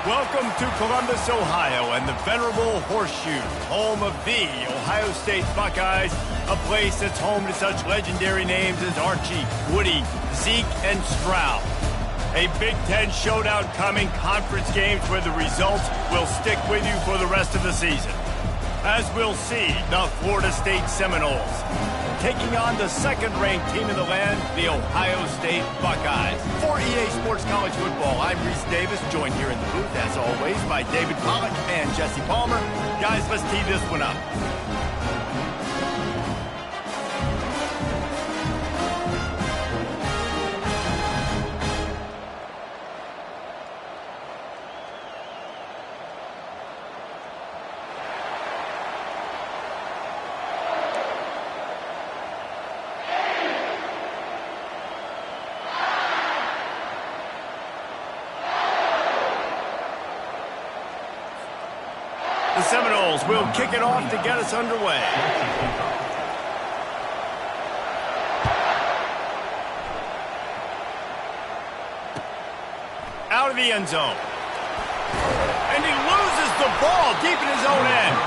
Welcome to Columbus, Ohio, and the venerable Horseshoe, home of the Ohio State Buckeyes, a place that's home to such legendary names as Archie, Woody, Zeke, and Stroud. A Big Ten showdown coming, conference games where the results will stick with you for the rest of the season. As we'll see, the Florida State Seminoles taking on the second-ranked team in the land, the Ohio State Buckeyes. For EA Sports College Football, I'm Reese Davis, joined here in the booth, as always, by David Pollack and Jesse Palmer. Guys, let's tee this one up. The Seminoles will kick it off to get us underway. Out of the end zone. And he loses the ball deep in his own end.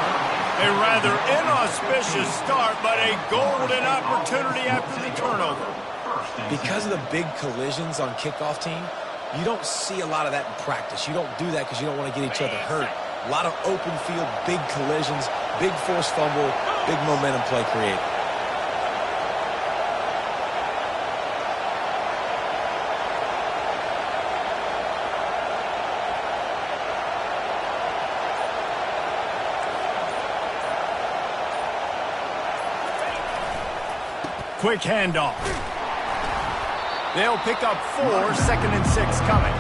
A rather inauspicious start, but a golden opportunity after the turnover. Because of the big collisions on kickoff team, you don't see a lot of that in practice. You don't do that because you don't want to get each other hurt. A lot of open field, big collisions, big forced fumble, big momentum play created. Quick handoff. They'll pick up 4, 2nd and 6 coming.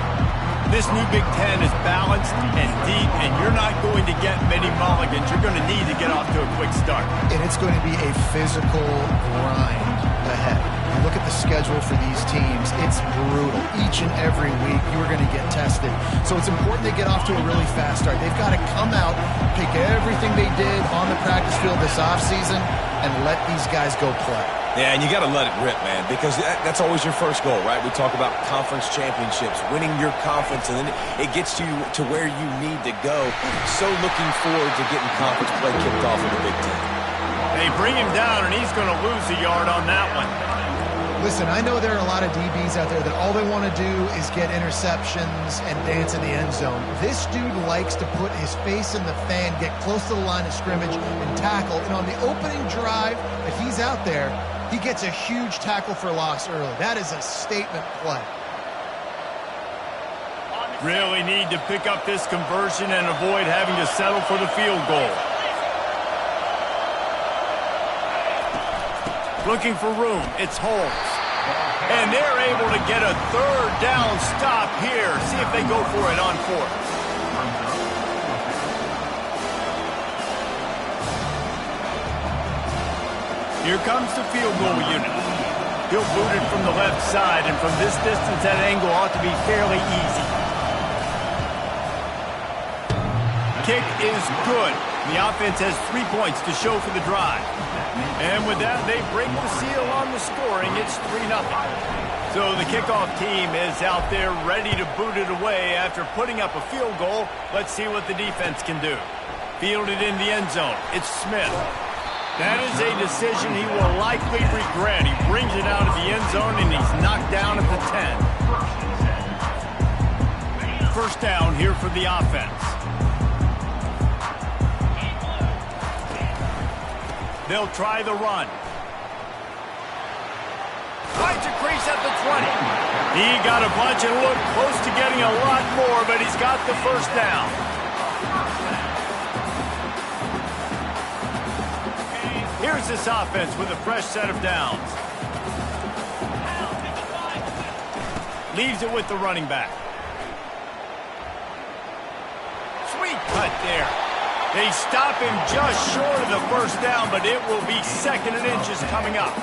This new Big Ten is balanced and deep, and you're not going to get many mulligans. You're going to need to get off to a quick start. And it's going to be a physical grind ahead. You look at the schedule for these teams, it's brutal. Each and every week, you are going to get tested. So it's important they get off to a really fast start. They've got to come out, pick everything they did on the practice field this offseason, and let these guys go play. Yeah, and you got to let it rip, man, because that's always your first goal, right? We talk about conference championships, winning your conference, and then it gets you to where you need to go. So looking forward to getting conference play kicked off in the Big Ten. They bring him down, and he's going to lose a yard on that one. Listen, I know there are a lot of DBs out there that all they want to do is get interceptions and dance in the end zone. This dude likes to put his face in the fan, get close to the line of scrimmage, and tackle. And on the opening drive, if he's out there, he gets a huge tackle for loss early. That is a statement play. Really need to pick up this conversion and avoid having to settle for the field goal. Looking for room, it's Holmes. And they're able to get a 3rd down stop here. See if they go for it on 4th. Here comes the field goal unit. He'll boot it from the left side, and from this distance, that angle ought to be fairly easy. Kick is good. The offense has 3 points to show for the drive. And with that, they break the seal on the scoring. It's 3-0. So the kickoff team is out there ready to boot it away after putting up a field goal. Let's see what the defense can do. Fielded in the end zone. It's Smith. That is a decision he will likely regret. He brings it out of the end zone, and he's knocked down at the 10. First down here for the offense. They'll try the run. Finds a crease at the 20. He got a bunch and looked close to getting a lot more, but he's got the first down. Here's this offense with a fresh set of downs. Leaves it with the running back. Sweet cut there. They stop him just short of the first down, but it will be 2nd and inches coming up.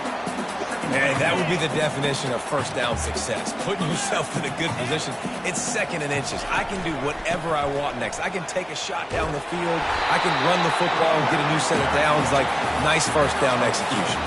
Man, that would be the definition of first down success. Putting yourself in a good position. It's 2nd and inches. I can do whatever I want next. I can take a shot down the field. I can run the football and get a new set of downs. Like, nice first down execution.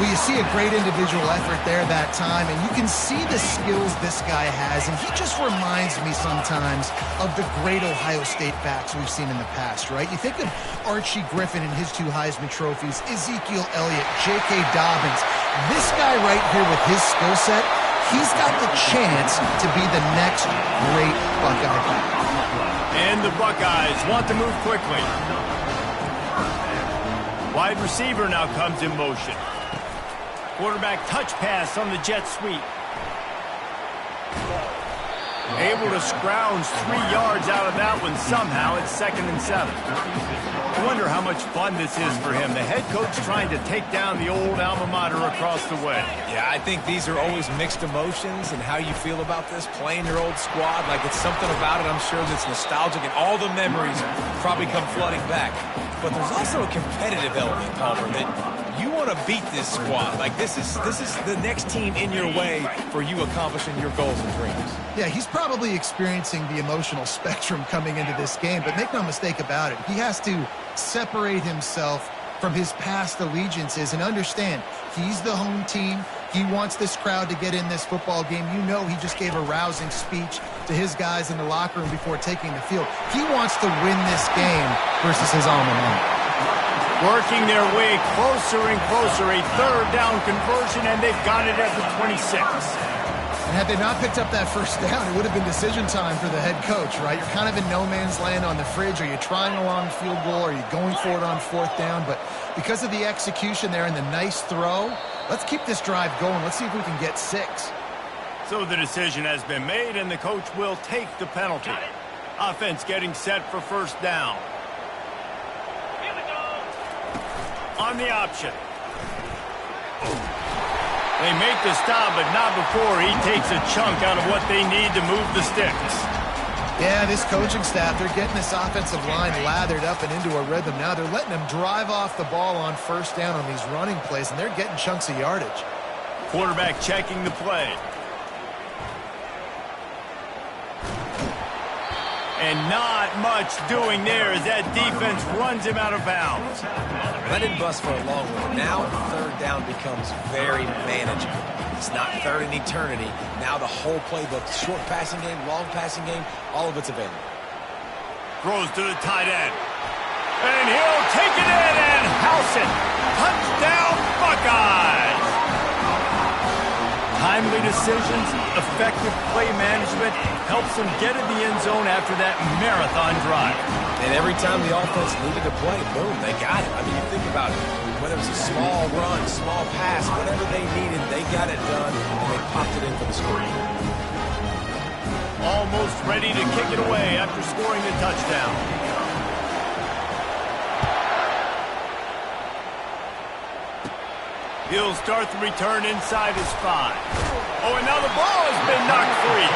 Well, you see a great individual effort there that time, and you can see the skills this guy has, and he just reminds me sometimes of the great Ohio State backs we've seen in the past, right? You think of Archie Griffin and his 2 Heisman trophies, Ezekiel Elliott, J.K. Dobbins. This guy right here with his skill set, he's got the chance to be the next great Buckeye back. And the Buckeyes want to move quickly. Wide receiver now comes in motion. Quarterback touch pass on the jet sweep. Able to scrounge 3 yards out of that one somehow. It's 2nd and 7. I wonder how much fun this is for him. The head coach trying to take down the old alma mater across the way. Yeah, I think these are always mixed emotions and how you feel about this, playing your old squad. Like, it's something about it, I'm sure, that's nostalgic, and all the memories probably come flooding back. But there's also a competitive element, Palmer, that you want to beat this squad. Like, this is the next team in your way for you accomplishing your goals and dreams. Yeah, he's probably experiencing the emotional spectrum coming into this game, but make no mistake about it. He has to separate himself from his past allegiances and understand he's the home team. He wants this crowd to get in this football game. You know, he just gave a rousing speech to his guys in the locker room before taking the field. He wants to win this game versus his alma mater. Working their way closer and closer. A 3rd down conversion, and they've got it at the 26. And had they not picked up that 1st down, it would have been decision time for the head coach, right? You're kind of in no man's land on the fridge. Are you trying a long field goal? Are you going for it on 4th down? But because of the execution there and the nice throw, let's keep this drive going. Let's see if we can get 6. So the decision has been made, and the coach will take the penalty. Offense getting set for 1st down. On the option. They make the stop, but not before he takes a chunk out of what they need to move the sticks. Yeah, this coaching staff, they're getting this offensive line lathered up and into a rhythm. Now they're letting them drive off the ball on 1st down on these running plays, and they're getting chunks of yardage. Quarterback checking the play. And not much doing there as that defense runs him out of bounds. Let it bust for a long one. Now 3rd down becomes very manageable. It's not 3rd in eternity. Now the whole playbook, short passing game, long passing game, all of it's available. Throws to the tight end. And he'll take it in and house it. Touchdown, Buckeyes! Timely decisions, effective play management helps them get in the end zone after that marathon drive. And every time the offense needed to play, boom, they got it. I mean, you think about it. Whether it was a small run, small pass, whatever they needed, they got it done, and they popped it in for the score. Almost ready to kick it away after scoring the touchdown. He'll start the return inside his 5. Oh, and now the ball has been knocked free.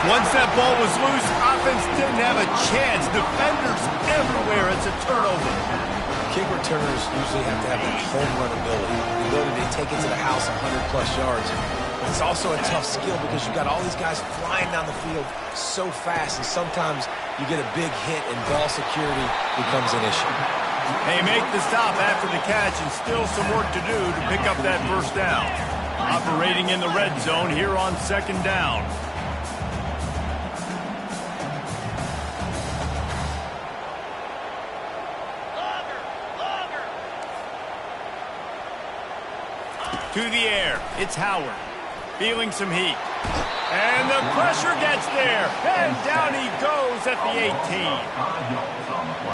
Once that ball was loose, offense didn't have a chance. Defenders everywhere. It's a turnover. Kick returners usually have to have that home run ability, the ability to take it to the house 100-plus yards. But it's also a tough skill because you've got all these guys flying down the field so fast, and sometimes you get a big hit and ball security becomes an issue. They make the stop after the catch, and still some work to do to pick up that 1st down. Operating in the red zone here on 2nd down. To the air, it's Howard. Feeling some heat. And the pressure gets there. And down he goes at the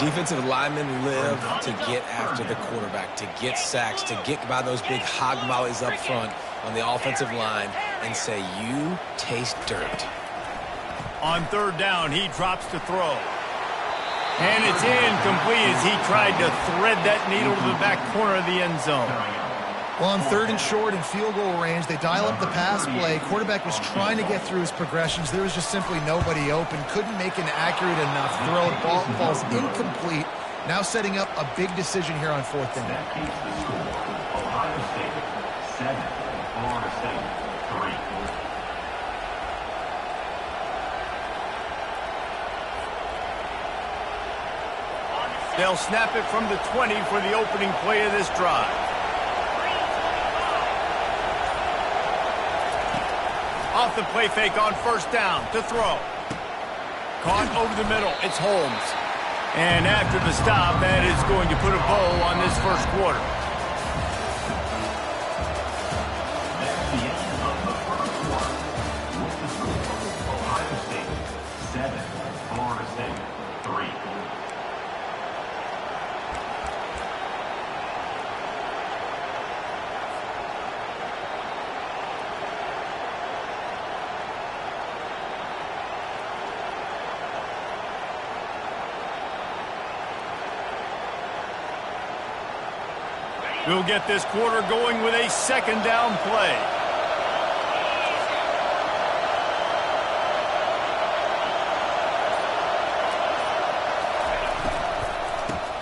18. Defensive linemen live to get after the quarterback, to get sacks, to get by those big hog mollies up front on the offensive line and say, you taste dirt. On 3rd down, he drops to throw. And it's incomplete as he tried to thread that needle to the back corner of the end zone. Well, on 3rd and short and field goal range, they dial up the pass play. Quarterback was trying to get through his progressions. There was just simply nobody open. Couldn't make an accurate enough throw. The ball falls incomplete. Now setting up a big decision here on 4th down. Ohio State 7, Florida State 3. They'll snap it from the 20 for the opening play of this drive. Off the play fake on first down to throw. Caught over the middle. It's Holmes. And after the stop, that is going to put a bow on this first quarter. That's the end of the first quarter. With the score, Ohio State 7, Florida State 3. We'll get this quarter going with a second down play.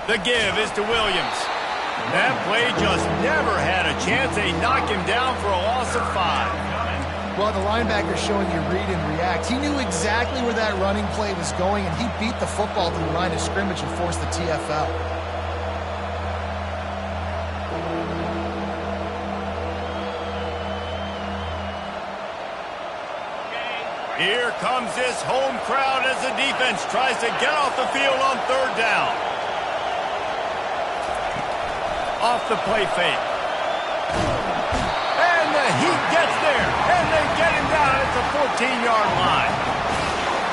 The give is to Williams. That play just never had a chance. They knock him down for a loss of 5. Well, the linebacker's showing you read and react. He knew exactly where that running play was going, and he beat the football to the line of scrimmage and forced the TFL. Here comes this home crowd as the defense tries to get off the field on third down. Off the play fake. And the Heat gets there, and they get him down at the 14-yard line.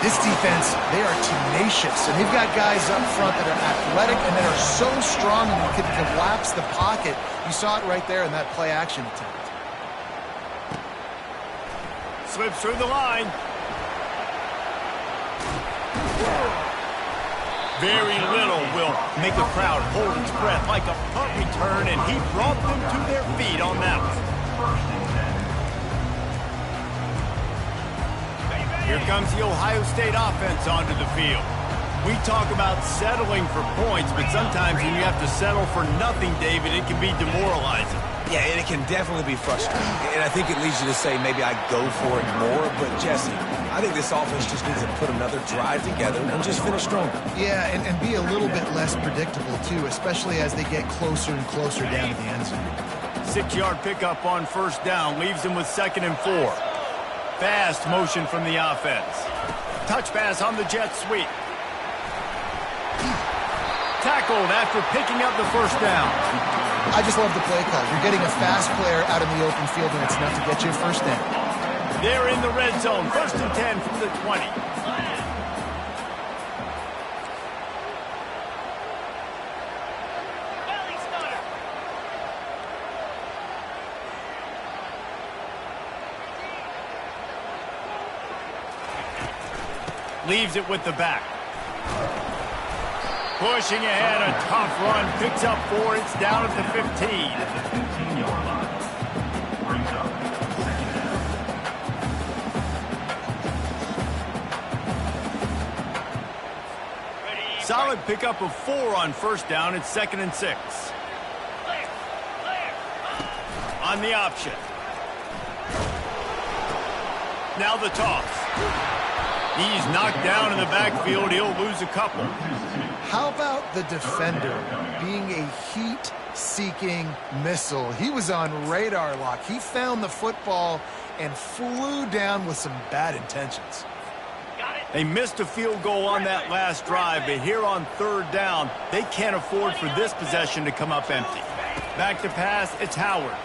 This defense, they are tenacious, and they've got guys up front that are athletic and that are so strong and can collapse the pocket. You saw it right there in that play-action attempt. Slips through the line. Very little will make the crowd hold its breath like a punt return, and he brought them to their feet on that one. Here comes the Ohio State offense onto the field. We talk about settling for points, but sometimes when you have to settle for nothing, David, it can be demoralizing. Yeah, and it can definitely be frustrating. And I think it leads you to say maybe I go for it more. But, Jesse, I think this offense just needs to put another drive together and just finish stronger. Yeah, and be a little bit less predictable, too, especially as they get closer and closer down to the end zone. 6-yard pickup on first down leaves them with 2nd and 4. Fast motion from the offense. Touch pass on the jet sweep. Tackled after picking up the first down. I just love the play call. You're getting a fast player out in the open field, and it's enough to get you a first down. They're in the red zone. 1st and 10 from the 20. Leaves it with the back. Pushing ahead, a tough run. Picks up 4. It's down at the 15. At the 15-yard line. Brings up 2nd down. Solid pickup of 4 on first down. It's 2nd and 6. On the option. Now the toss. He's knocked down in the backfield. He'll lose a couple. How about the defender being a heat-seeking missile? He was on radar lock. He found the football and flew down with some bad intentions. They missed a field goal on that last drive, but here on third down, they can't afford for this possession to come up empty. Back to pass, it's Howard.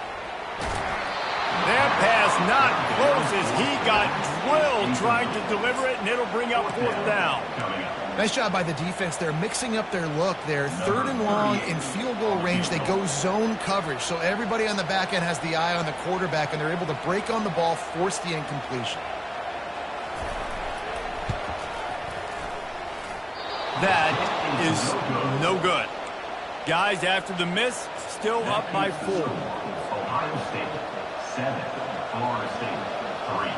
That pass not close as he got drilled trying to deliver it, and it'll bring up 4th down. Nice job by the defense. They're mixing up their look. They're 3rd and long in field goal range. They go zone coverage, so everybody on the back end has the eye on the quarterback, and they're able to break on the ball, force the incompletion. That is no good. Guys, after the miss, still up by 4. Ohio State 7, Florida State 3.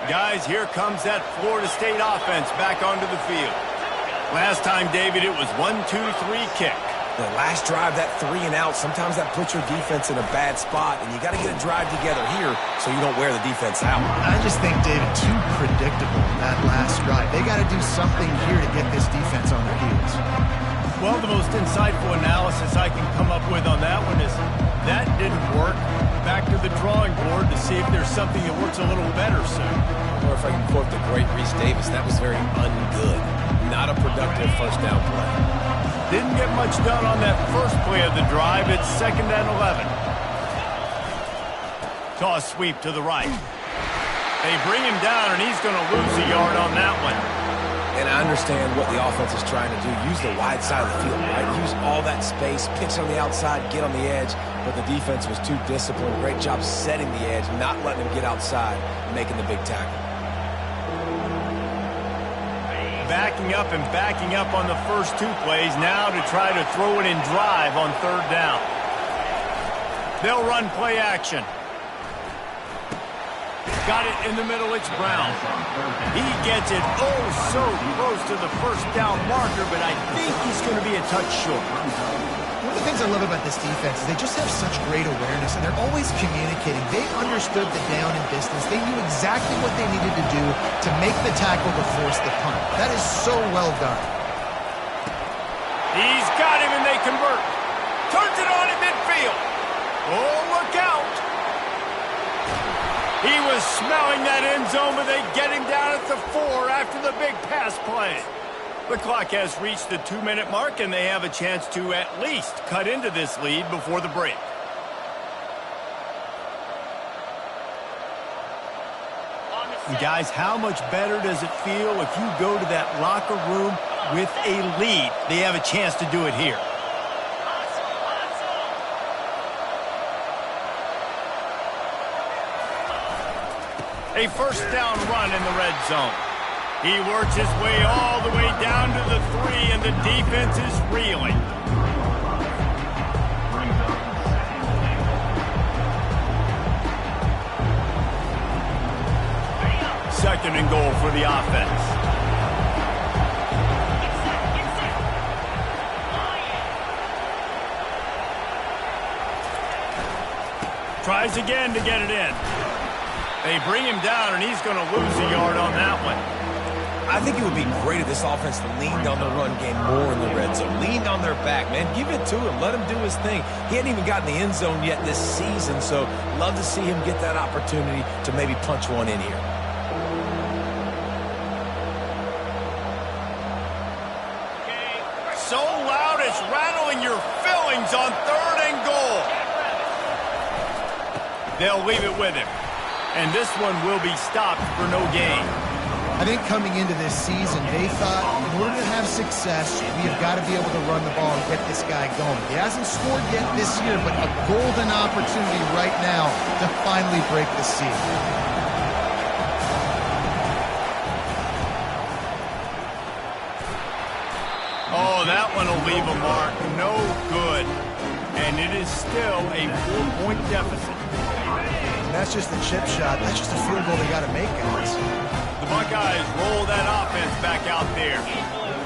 Guys, here comes that Florida State offense back onto the field. Last time, David, it was 1-2-3 kick. The last drive, that 3 and out, sometimes that puts your defense in a bad spot, and you got to get a drive together here so you don't wear the defense out. I just think, David, too predictable in that last drive. They got to do something here to get this defense on their heels. Well, the most insightful analysis I can come up with on that one is that didn't work. Back to the drawing board to see if there's something that works a little better soon. Or if I can quote the great Reese Davis, that was very ungood. Not a productive first down play. Didn't get much done on that first play of the drive. It's 2nd and 11. Toss sweep to the right. They bring him down, and he's going to lose a yard on that one. And I understand what the offense is trying to do. Use the wide side of the field, right? Use all that space, pitch on the outside, get on the edge. But the defense was too disciplined. Great job setting the edge, not letting him get outside, making the big tackle. Backing up and backing up on the first 2 plays now to try to throw it in drive on 3rd down. They'll run play action. Got it in the middle, it's Brown. He gets it so close to the first down marker, but I think he's going to be a touch short. One of the things I love about this defense is they just have such great awareness, and they're always communicating. They understood the down and distance. They knew exactly what they needed to do to make the tackle to force the punt. That is so well done. He's got him, and they convert. Turns it on in midfield. Oh, look out. He was smelling that end zone, but they get him down at the 4 after the big pass play. The clock has reached the 2-minute mark, and they have a chance to at least cut into this lead before the break. And guys, how much better does it feel if you go to that locker room with a lead? They have a chance to do it here. A first down run in the red zone. He works his way all the way down to the 3, and the defense is reeling. Second and goal for the offense. Tries again to get it in. They bring him down, and he's going to lose a yard on that one. I think it would be great if this offense leaned on the run game more in the red zone. Leaned on their back, man. Give it to him. Let him do his thing. He hadn't even gotten the end zone yet this season, so love to see him get that opportunity to maybe punch one in here. So loud it's rattling your fillings on 3rd and goal. They'll leave it with him. And this one will be stopped for no gain. I think coming into this season, they thought in order to have success, we have got to be able to run the ball and get this guy going. He hasn't scored yet this year, but a golden opportunity right now to finally break the seal. Oh, that one will leave a mark. No good. And it is still a 4-point deficit. That's just a chip shot. That's just a field goal they got to make, guys. The Buckeyes roll that offense back out there.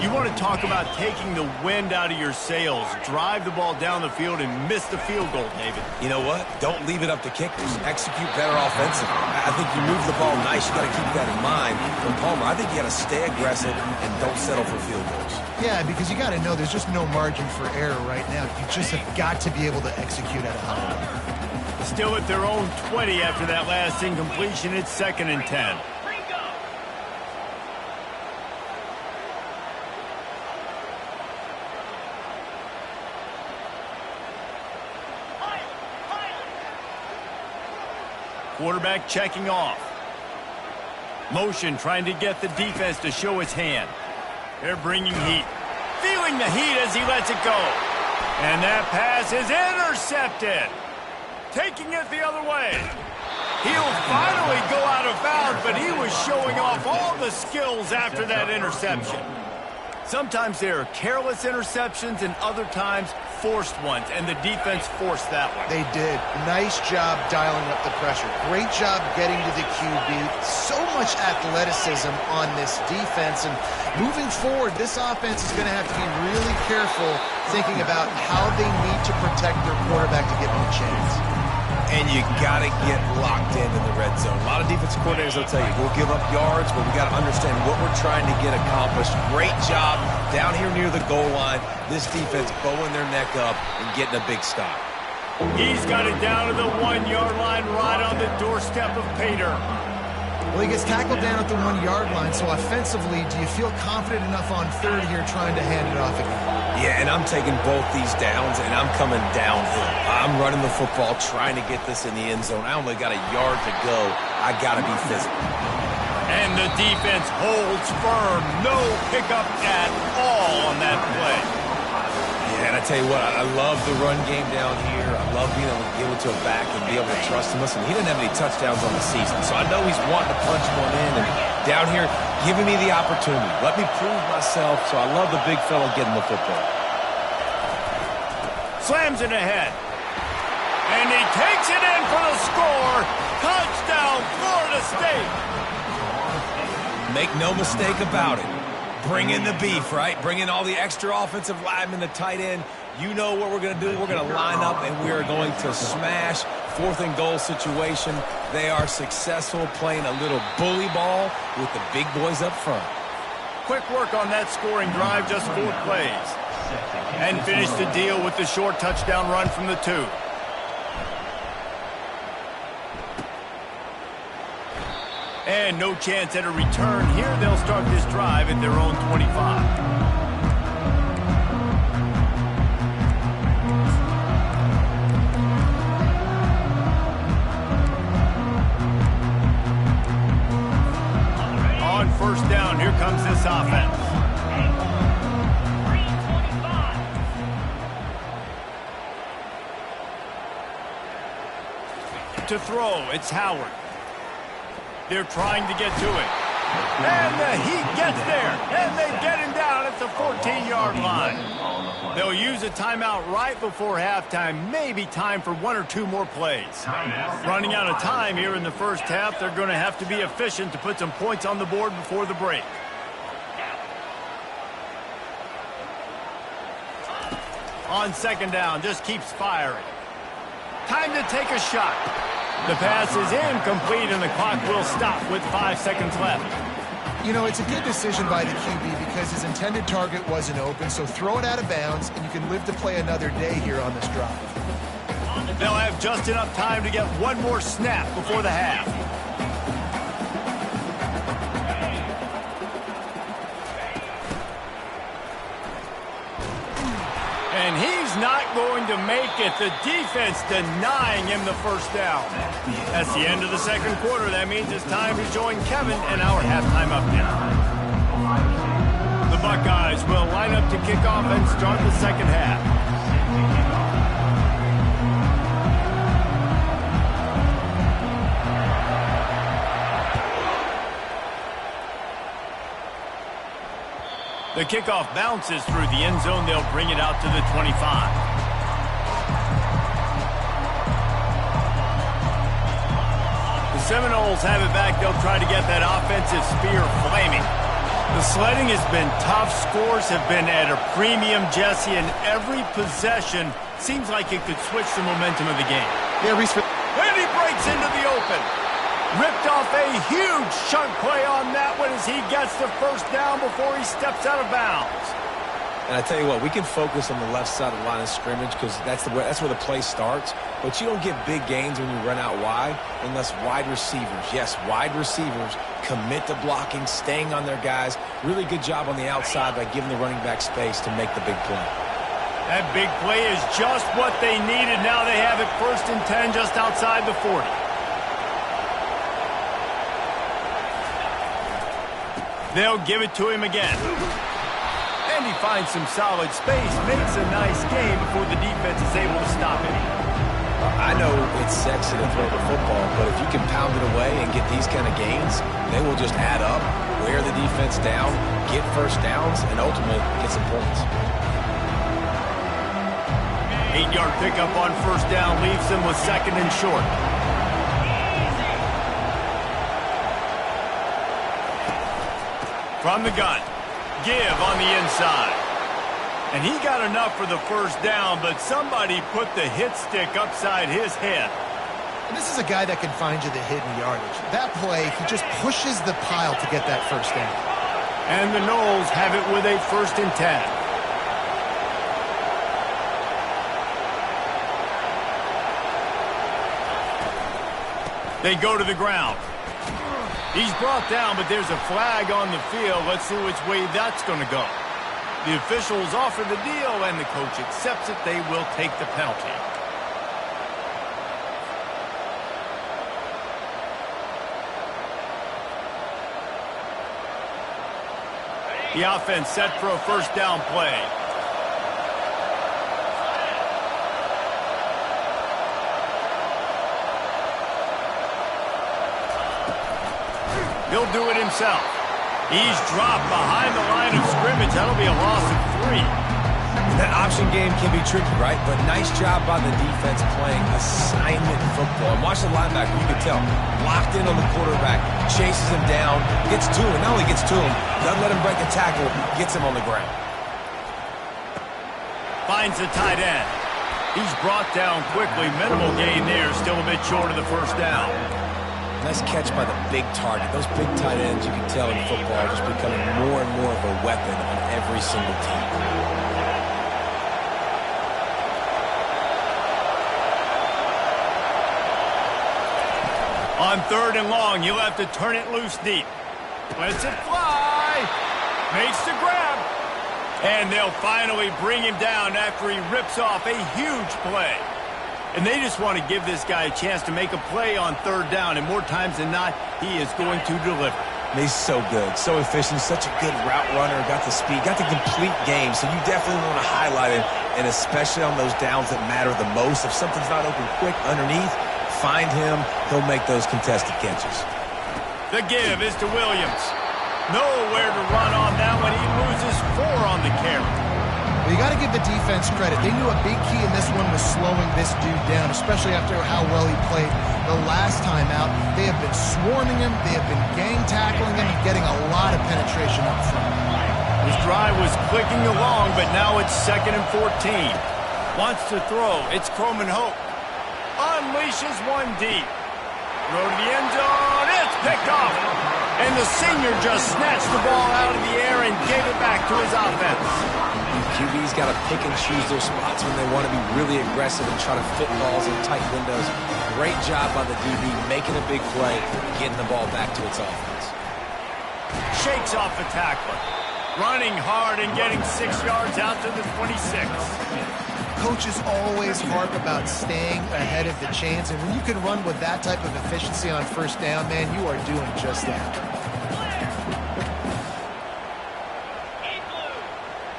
You want to talk about taking the wind out of your sails. Drive the ball down the field and miss the field goal, David. You know what? Don't leave it up to kickers. Execute better offensively. I think you move the ball nice. You got to keep that in mind. From Palmer, I think you got to stay aggressive and don't settle for field goals. Yeah, because you got to know there's just no margin for error right now. You just have got to be able to execute at a high level. Still at their own 20 after that last incompletion. It's 2nd and 10. Quarterback checking off. Motion trying to get the defense to show its hand. They're bringing heat. Feeling the heat as he lets it go. And that pass is intercepted. Taking it the other way. He'll finally go out of bounds, but he was showing off all the skills after that interception. Sometimes there are careless interceptions and other times forced ones, and the defense forced that one. They did. Nice job dialing up the pressure. Great job getting to the QB. So much athleticism on this defense. And moving forward, this offense is going to have to be really careful thinking about how they need to protect their quarterback to give them a chance. And you got to get locked into the red zone. A lot of defensive coordinators will tell you, we'll give up yards, but we got to understand what we're trying to get accomplished. Great job down here near the goal line. This defense bowing their neck up and getting a big stop. He's got it down to the 1-yard line right on the doorstep of Kttn. Well, he gets tackled down at the 1-yard line, so offensively, do you feel confident enough on third here trying to hand it off again? Yeah, and I'm taking both these downs, and I'm coming downhill. I'm running the football, trying to get this in the end zone. I only got a yard to go. I got to be physical. And the defense holds firm. No pickup at all on that play. Yeah, and I tell you what, I love the run game down here. I love being able to give it to a back and be able to trust him. Listen, he didn't have any touchdowns on the season, so I know he's wanting to punch one in. And down here, giving me the opportunity. Let me prove myself, so I love the big fella getting the football. Slams it ahead. And he takes it in for the score. Touchdown, Florida State. Make no mistake about it. Bring in the beef, right? Bring in all the extra offensive linemen, the tight end. You know what we're going to do. We're going to line up, and we are going to smash 4th and goal situation. They are successful playing a little bully ball with the big boys up front. Quick work on that scoring drive, just 4 plays. And finished the deal with the short touchdown run from the 2. And no chance at a return here. They'll start this drive at their own 25. On first down, here comes this offense. To throw, it's Howard. They're trying to get to it. And the Heat gets there. And they get him down at the 14-yard line. They'll use a timeout right before halftime. Maybe time for 1 or 2 more plays. Running out of time here in the first half. They're going to have to be efficient to put some points on the board before the break. On second down, just keeps firing. Time to take a shot. The pass is incomplete, and the clock will stop with 5 seconds left. You know, it's a good decision by the QB because his intended target wasn't open, so throw it out of bounds, and you can live to play another day here on this drive. They'll have just enough time to get one more snap before the half. And he's not going to make it. The defense denying him the first down. That's the end of the second quarter. That means it's time to join Kevin in our halftime update. The Buckeyes will line up to kick off and start the second half. The kickoff bounces through the end zone. They'll bring it out to the 25. The Seminoles have it back. They'll try to get that offensive spear flaming. The sledding has been tough. Scores have been at a premium, Jesse, and every possession seems like it could switch the momentum of the game. Yeah, Reese. And he breaks into the open. Ripped off a huge chunk play on that one as he gets the first down before he steps out of bounds. And I tell you what, we can focus on the left side of the line of scrimmage because that's where the play starts. But you don't get big gains when you run out wide unless wide receivers, yes, wide receivers, commit to blocking, staying on their guys. Really good job on the outside by giving the running back space to make the big play. That big play is just what they needed. Now they have it 1st and 10 just outside the 40. They'll give it to him again. And he finds some solid space, makes a nice game before the defense is able to stop him. I know it's sexy to throw the football, but if you can pound it away and get these kind of gains, they will just add up, wear the defense down, get first downs, and ultimately get some points. 8-yard pickup on first down leaves them with 2nd and short. From the gun. Give on the inside. And he got enough for the first down, but somebody put the hit stick upside his head. And this is a guy that can find you the hidden yardage. That play, he just pushes the pile to get that first down. And the Knowles have it with a 1st and 10. They go to the ground. He's brought down, but there's a flag on the field. Let's see which way that's going to go. The officials offer the deal, and the coach accepts it. They will take the penalty. The offense set for a 1st down play. He'll do it himself. He's dropped behind the line of scrimmage. That'll be a loss of 3. That option game can be tricky, right? But nice job by the defense playing assignment football. And watch the linebacker, you can tell. Locked in on the quarterback, chases him down, gets to him. Not only gets to him, doesn't let him break a tackle, gets him on the ground. Finds the tight end. He's brought down quickly. Minimal gain there, still a bit short of the 1st down. Nice catch by the big target. Those big tight ends, you can tell in football, are just becoming more and more of a weapon on every single team. On 3rd and long, he'll have to turn it loose deep. Lets it fly. Makes the grab. And they'll finally bring him down after he rips off a huge play. And they just want to give this guy a chance to make a play on 3rd down. And more times than not, he is going to deliver. He's so good, so efficient, such a good route runner, got the speed, got the complete game. So you definitely want to highlight him, and especially on those downs that matter the most. If something's not open quick underneath, find him. He'll make those contested catches. The give is to Williams. Nowhere to run on that one. He loses 4 on the carry. Well, you got to give the defense credit. They knew a big key in this one was slowing this dude down, especially after how well he played the last time out. They have been swarming him. They have been gang tackling him and getting a lot of penetration up front. His drive was clicking along, but now it's 2nd and 14. Wants to throw. It's Croman Hope. Unleashes one deep. Throw to the end zone. It's picked off. And the senior just snatched the ball out of the air and gave it back to his offense. QB's got to pick and choose their spots when they want to be really aggressive and try to fit balls in tight windows. Great job by the DB making a big play, getting the ball back to its offense. Shakes off the tackler. Running hard and getting 6 yards out to the 26. Coaches always harp about staying ahead of the chance, and when you can run with that type of efficiency on 1st down, man, you are doing just that.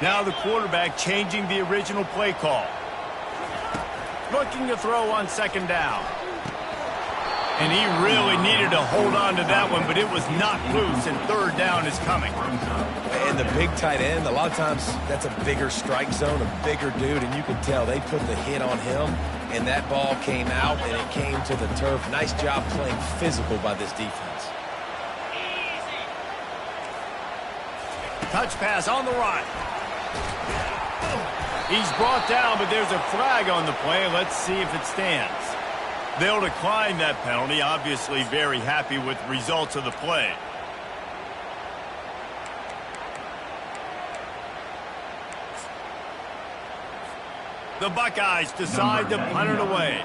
Now the quarterback changing the original play call. Looking to throw on 2nd down. And he really needed to hold on to that one, but it was knocked loose, and 3rd down is coming. And the big tight end, a lot of times that's a bigger strike zone, a bigger dude, and you can tell they put the hit on him, and that ball came out, and it came to the turf. Nice job playing physical by this defense. Touch pass on the right. He's brought down, but there's a flag on the play. Let's see if it stands. They'll decline that penalty. Obviously very happy with the results of the play. The Buckeyes decide to punt it away.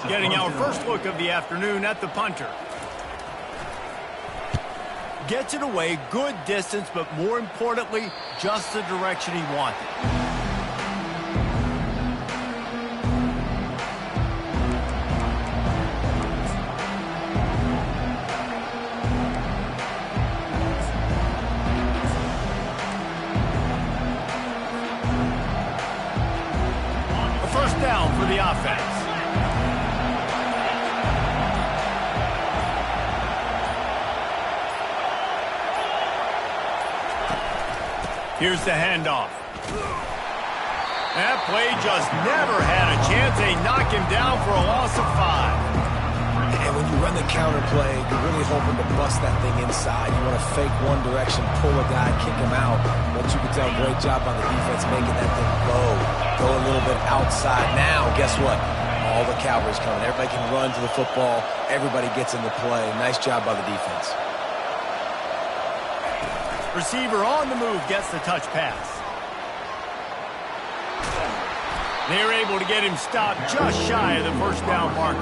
Getting our first look of the afternoon at the punter. Gets it away, good distance, but more importantly, just the direction he wanted. A 1st down for the offense. Here's the handoff. That play just never had a chance. They knock him down for a loss of 5. And when you run the counter play, you're really hoping to bust that thing inside. You want to fake one direction, pull a guy, kick him out. But you can tell, great job by the defense making that thing go a little bit outside. Now, guess what? All the Cowboys coming. Everybody can run to the football. Everybody gets into play. Nice job by the defense. Receiver on the move gets the touch pass. They're able to get him stopped just shy of the first down marker.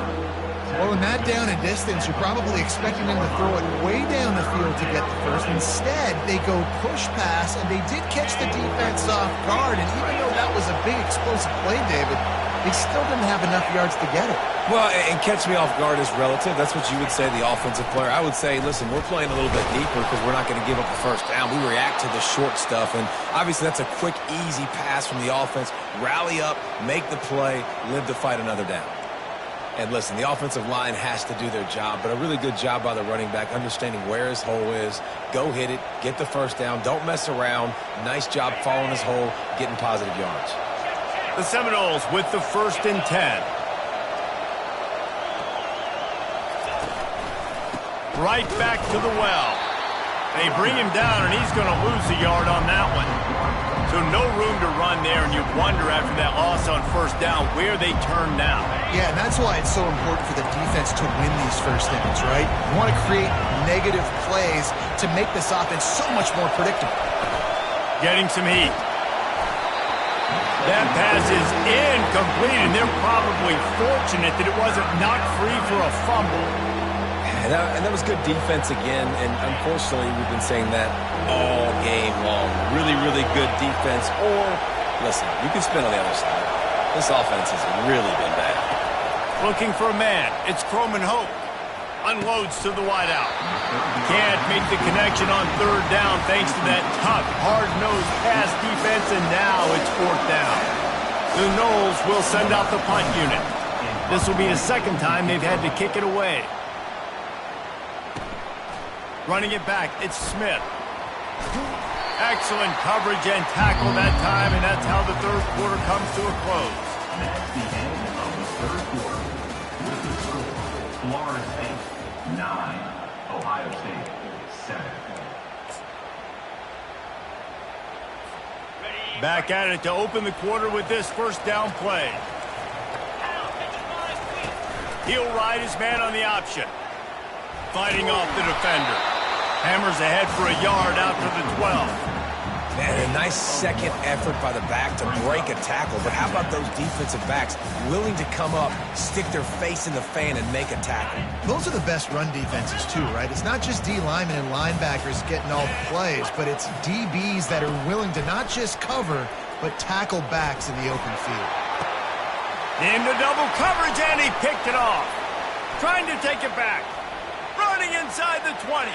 Well, in that down and distance, you're probably expecting them to throw it way down the field to get the first. Instead, they go push pass, and they did catch the defense off guard. And even though that was a big explosive play, David, they still didn't have enough yards to get it. Well, and catch me off guard is relative. That's what you would say, the offensive player. I would say, listen, we're playing a little bit deeper because we're not going to give up the first down. We react to the short stuff, and obviously that's a quick, easy pass from the offense. Rally up, make the play, live to fight another down. And listen, the offensive line has to do their job, but a really good job by the running back, understanding where his hole is. Go hit it, get the first down, don't mess around. Nice job following his hole, getting positive yards. The Seminoles with the 1st and 10. Right back to the well. They bring him down, and he's going to lose a yard on that one. So no room to run there, and you wonder after that loss on first down where they turn now. Yeah, and that's why it's so important for the defense to win these first downs, right? You want to create negative plays to make this offense so much more predictable. Getting some heat. That pass is incomplete, and they're probably fortunate that it wasn't knocked free for a fumble. And that was good defense again, and unfortunately we've been saying that all game long. Really, really good defense. Or, listen, you can spin on the other side. This offense has really been bad. Looking for a man. It's Croman Hope. Unloads to the wideout. Can't make the connection on third down thanks to that tough, hard-nosed pass defense, and now it's fourth down. The Noles will send out the punt unit. This will be the second time they've had to kick it away. Running it back, it's Smith. Excellent coverage and tackle that time, and that's how the third quarter comes to a close. That's the end of the third quarter. With the score, Florida State 9, Ohio State 7. Back at it to open the quarter with this first down play. He'll ride his man on the option. Fighting off the defender. Hammers ahead for a yard out to the 12. Man, a nice second effort by the back to break a tackle. But how about those defensive backs willing to come up, stick their face in the fan, and make a tackle? Those are the best run defenses, too, right? It's not just D linemen and linebackers getting all the plays, but it's DBs that are willing to not just cover, but tackle backs in the open field. Into double coverage, and he picked it off. Trying to take it back. Running inside the 20.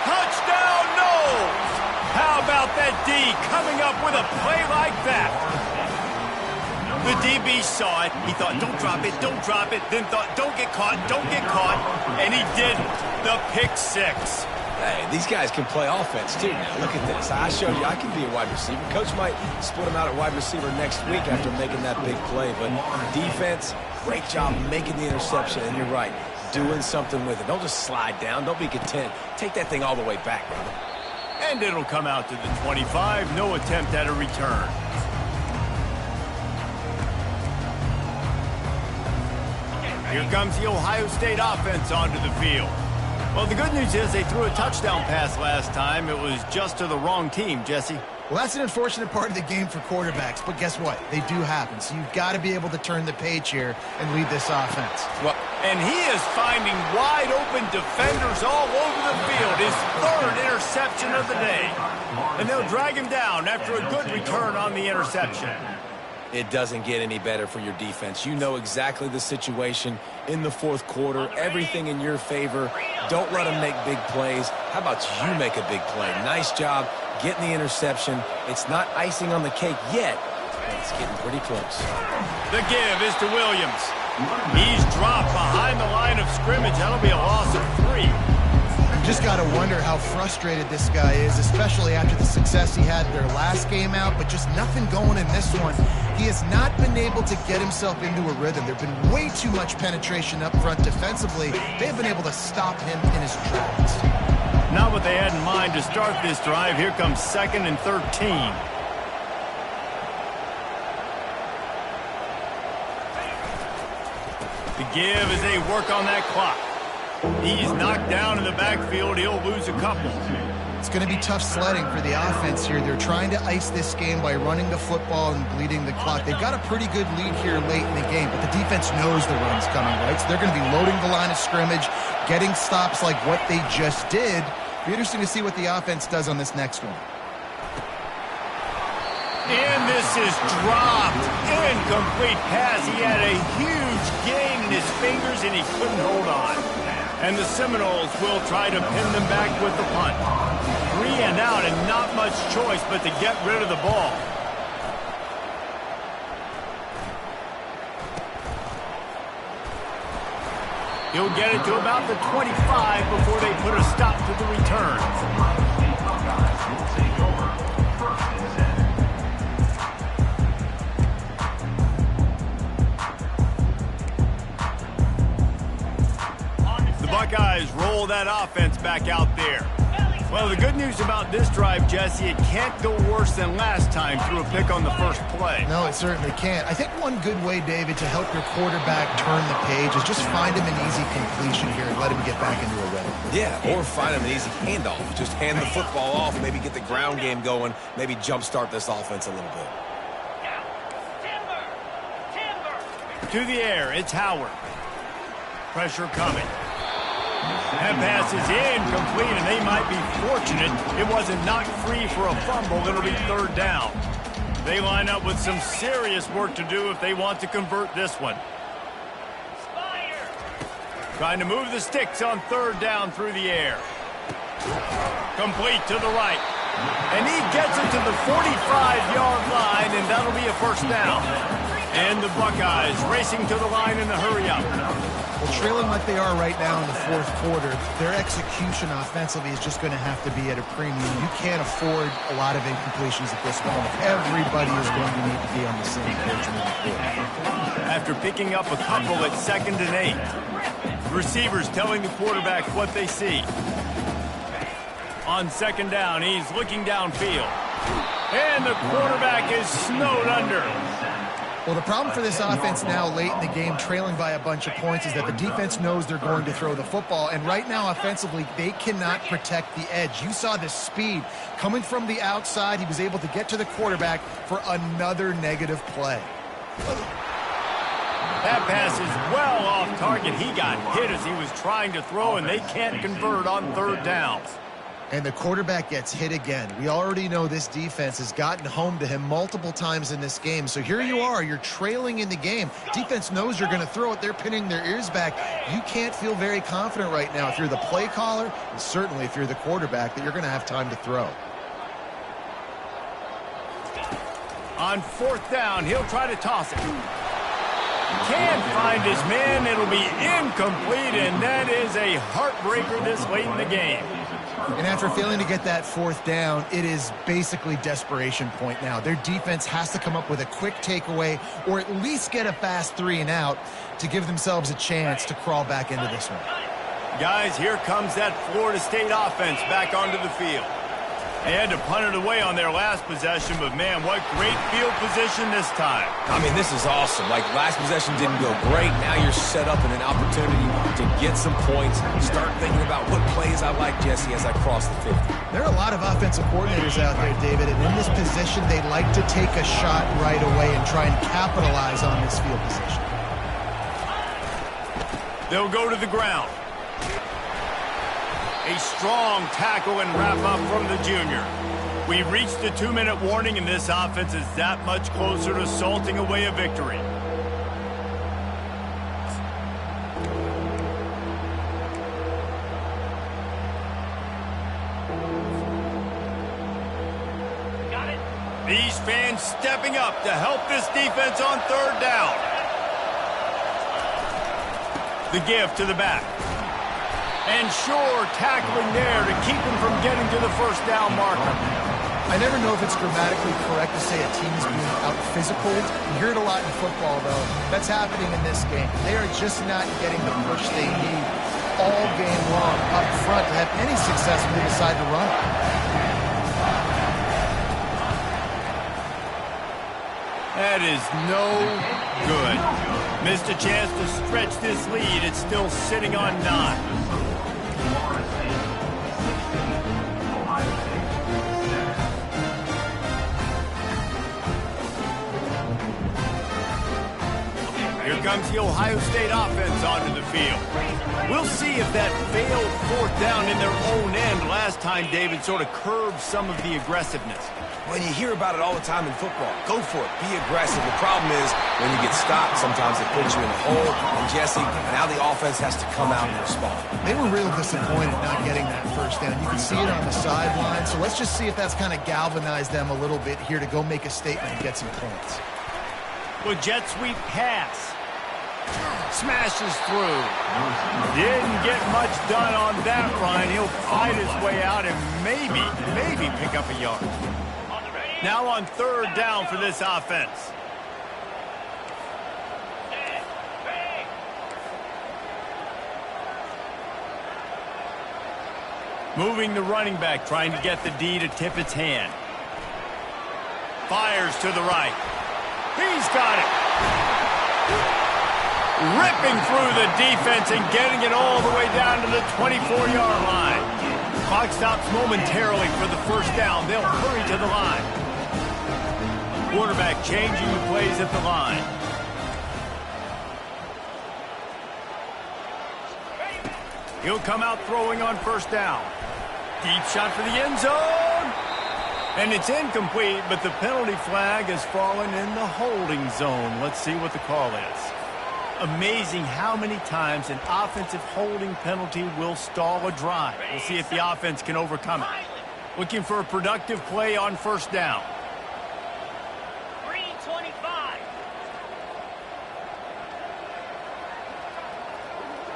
Touchdown, Noles! How about that D coming up with a play like that? The DB saw it. He thought, don't drop it, don't drop it. Then thought, don't get caught, don't get caught. And he didn't. The pick six. Hey, these guys can play offense, too. Now, look at this. I showed you I can be a wide receiver. Coach might split him out at wide receiver next week after making that big play. But defense, great job making the interception. And you're right, doing something with it. Don't just slide down. Don't be content. Take that thing all the way back, brother. And it'll come out to the 25. No attempt at a return. Here comes the Ohio State offense onto the field. Well, the good news is they threw a touchdown pass last time. It was just to the wrong team, Jesse. Well, that's an unfortunate part of the game for quarterbacks, but guess what? They do happen, so you've got to be able to turn the page here and lead this offense. Well, and he is finding wide-open defenders all over the field. His third interception of the day. And they'll drag him down after a good return on the interception. It doesn't get any better for your defense. You know exactly the situation in the fourth quarter. Everything in your favor. Don't let them make big plays. How about you make a big play? Nice job getting the interception. It's not icing on the cake yet, but it's getting pretty close. The give is to Williams. He's dropped behind the line of scrimmage. That'll be a loss of 3. Just got to wonder how frustrated this guy is, especially after the success he had their last game out, but just nothing going in this one. He has not been able to get himself into a rhythm. There have been way too much penetration up front defensively. They've been able to stop him in his tracks. Not what they had in mind to start this drive. Here comes 2nd and 13. The give as they work on that clock. He's knocked down in the backfield. He'll lose a couple. It's going to be tough sledding for the offense here. They're trying to ice this game by running the football and bleeding the clock. They've got a pretty good lead here late in the game, but the defense knows the run's coming, right? So they're going to be loading the line of scrimmage, getting stops like what they just did. It'll be interesting to see what the offense does on this next one. And this is dropped. Incomplete pass. He had a huge gain in his fingers, and he couldn't hold on. And the Seminoles will try to pin them back with the punt. 3 and out, and not much choice but to get rid of the ball. He'll get it to about the 25 before they put a stop to the return. The Buckeyes roll that offense back out there. Well, the good news about this drive, Jesse, it can't go worse than last time through a pick on the first play. No, it certainly can't. I think one good way, David, to help your quarterback turn the page is just find him an easy completion here and let him get back into a rhythm. Yeah, or find him an easy handoff. Just hand the football off, maybe get the ground game going, maybe jumpstart this offense a little bit. To the air, it's Howard. Pressure coming. That pass is incomplete, and they might be fortunate it wasn't knocked free for a fumble. It'll be 3rd down. They line up with some serious work to do if they want to convert this one. Trying to move the sticks on 3rd down through the air. Complete to the right. And he gets it to the 45-yard line, and that'll be a 1st down. And the Buckeyes racing to the line in a hurry-up. Well, trailing like they are right now in the 4th quarter, their execution offensively is just going to have to be at a premium. You can't afford a lot of incompletions at this moment. Everybody is going to need to be on the same page moving forward. After picking up a couple at 2nd and 8, receivers telling the quarterback what they see. On 2nd down, he's looking downfield. And the quarterback is snowed under. Well, the problem for this offense now late in the game, trailing by a bunch of points, is that the defense knows they're going to throw the football. And right now, offensively, they cannot protect the edge. You saw the speed coming from the outside. He was able to get to the quarterback for another negative play. That pass is well off target. He got hit as he was trying to throw, and they can't convert on 3rd downs. And the quarterback gets hit again. We already know this defense has gotten home to him multiple times in this game. So here you are, you're trailing in the game. Defense knows you're going to throw it. They're pinning their ears back. You can't feel very confident right now if you're the play caller, and certainly if you're the quarterback, that you're going to have time to throw. On 4th down, he'll try to toss it. Can't find his man. It'll be incomplete, and that is a heartbreaker this late in the game. And after failing to get that 4th down, it is basically desperation point now. Their defense has to come up with a quick takeaway or at least get a fast 3 and out to give themselves a chance to crawl back into this one. Guys, here comes that Florida State offense back onto the field. They had to punt it away on their last possession, but man, what great field position this time. I mean, this is awesome. Like, last possession didn't go great. Now you're set up in an opportunity to get some points. Start thinking about what plays I like, Jesse, as I cross the 50. There are a lot of offensive coordinators out there, David, and in this position, they like to take a shot right away and try and capitalize on this field position. They'll go to the ground. A strong tackle and wrap-up from the junior. We've reached the 2-minute warning, and this offense is that much closer to salting away a victory. Got it. These fans stepping up to help this defense on 3rd down. The give to the back. And sure tackling there to keep him from getting to the 1st down marker. I never know if it's grammatically correct to say a team is being out-physical. You hear it a lot in football, though. That's happening in this game. They are just not getting the push they need all game long up front to have any success when they decide to run. That is no good. Missed a chance to stretch this lead. It's still sitting on 9. Here comes the Ohio State offense onto the field. We'll see if that failed fourth down in their own end last time, David, sort of curbed some of the aggressiveness. When you hear about it all the time in football, go for it. Be aggressive. The problem is when you get stopped, sometimes it puts you in a hole. And Jesse, now the offense has to come out and respond. They were real disappointed not getting that first down. You can see it on the sideline. So let's just see if that's kind of galvanized them a little bit here to go make a statement and get some points. With jet sweep pass. Smashes through. Didn't get much done on that run. He'll fight his way out and maybe pick up a yard. Now on third down for this offense. Moving the running back, trying to get the D to tip its hand. Fires to the right. He's got it. Ripping through the defense and getting it all the way down to the 24-yard line. Clock stops momentarily for the first down. They'll hurry to the line. Quarterback changing the plays at the line. He'll come out throwing on first down. Deep shot for the end zone. And it's incomplete, but the penalty flag has fallen in the holding zone. Let's see what the call is. Amazing how many times an offensive holding penalty will stall a drive. We'll see if the offense can overcome it. Looking for a productive play on first down. 3:25.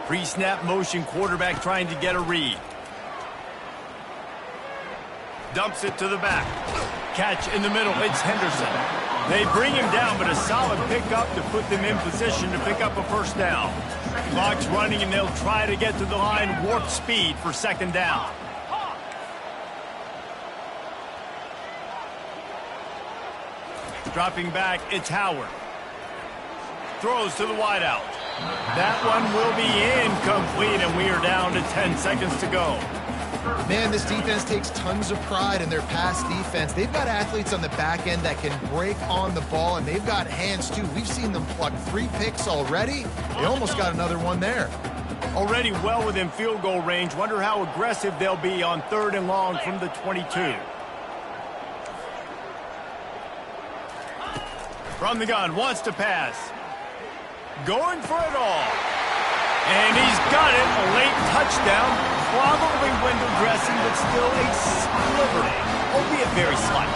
Pre-snap motion, quarterback trying to get a read. Dumps it to the back. Catch in the middle. It's Henderson. They bring him down, but a solid pickup to put them in position to pick up a first down. Clock's running, and they'll try to get to the line warp speed for second down. Dropping back, it's Howard. Throws to the wideout. That one will be incomplete, and we are down to 10 seconds to go. Man, this defense takes tons of pride in their pass defense. They've got athletes on the back end that can break on the ball, and they've got hands, too. We've seen them pluck 3 picks already. They almost got another one there. Already well within field goal range. Wonder how aggressive they'll be on third and long from the 22. From the gun, wants to pass. Going for it all. And he's got it. A late touchdown. Probably window dressing, but still a sliver, albeit very slight.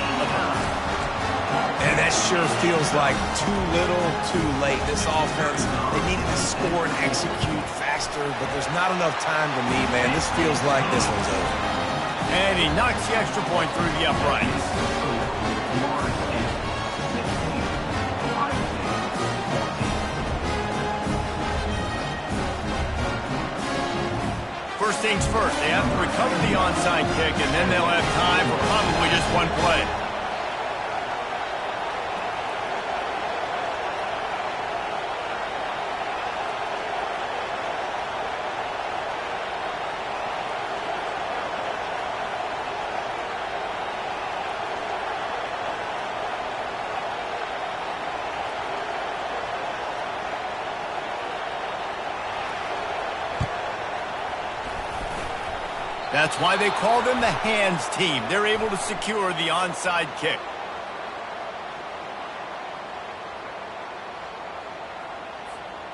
And that sure feels like too little, too late. This offense, they needed to score and execute faster, but there's not enough time to me, man. This feels like this one's over. And he knocks the extra point through the uprights. First things first, they have to recover the onside kick, and then they'll have time for probably just one play. That's why they call them the hands team. They're able to secure the onside kick.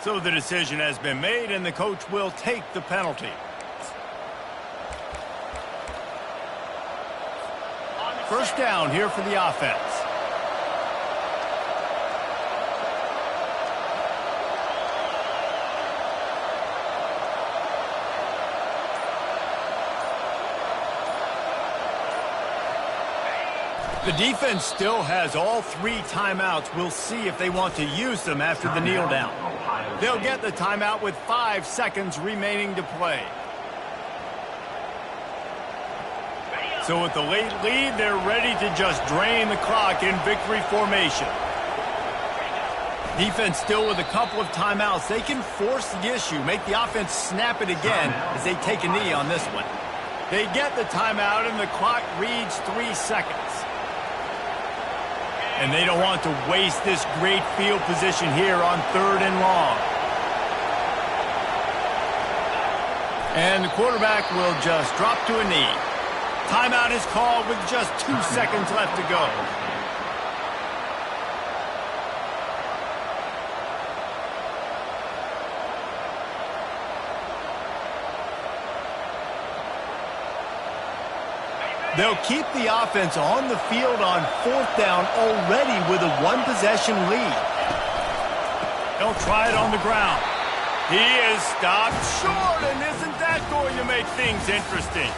So the decision has been made, and the coach will take the penalty. First down here for the offense. The defense still has all 3 timeouts. We'll see if they want to use them after the kneel down. They'll get the timeout with 5 seconds remaining to play. So with the late lead, they're ready to just drain the clock in victory formation. Defense still with a couple of timeouts. They can force the issue, make the offense snap it again as they take a knee on this one. They get the timeout, and the clock reads 3 seconds. And they don't want to waste this great field position here on 3rd and long. And the quarterback will just drop to a knee. Timeout is called with just 2 seconds left to go. They'll keep the offense on the field on 4th down already with a 1-possession lead. They'll try it on the ground. He is stopped short, and isn't that going to make things interesting?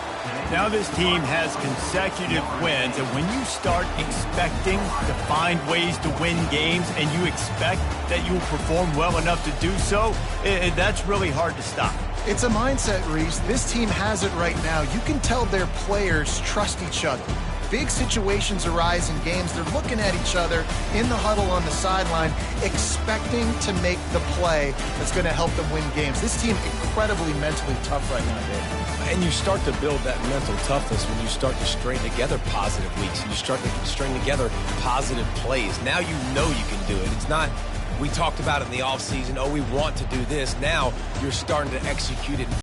Now this team has consecutive wins, and when you start expecting to find ways to win games and you expect that you will perform well enough to do so, that's really hard to stop. It's a mindset, Reese. This team has it right now. You can tell their players trust each other. Big situations arise in games. They're looking at each other in the huddle on the sideline, expecting to make the play that's going to help them win games. This team incredibly mentally tough right now, Dave. And you start to build that mental toughness when you start to string together positive weeks and you start to string together positive plays. Now you know you can do it. It's not, we talked about it in the offseason, oh, we want to do this. Now you're starting to execute it.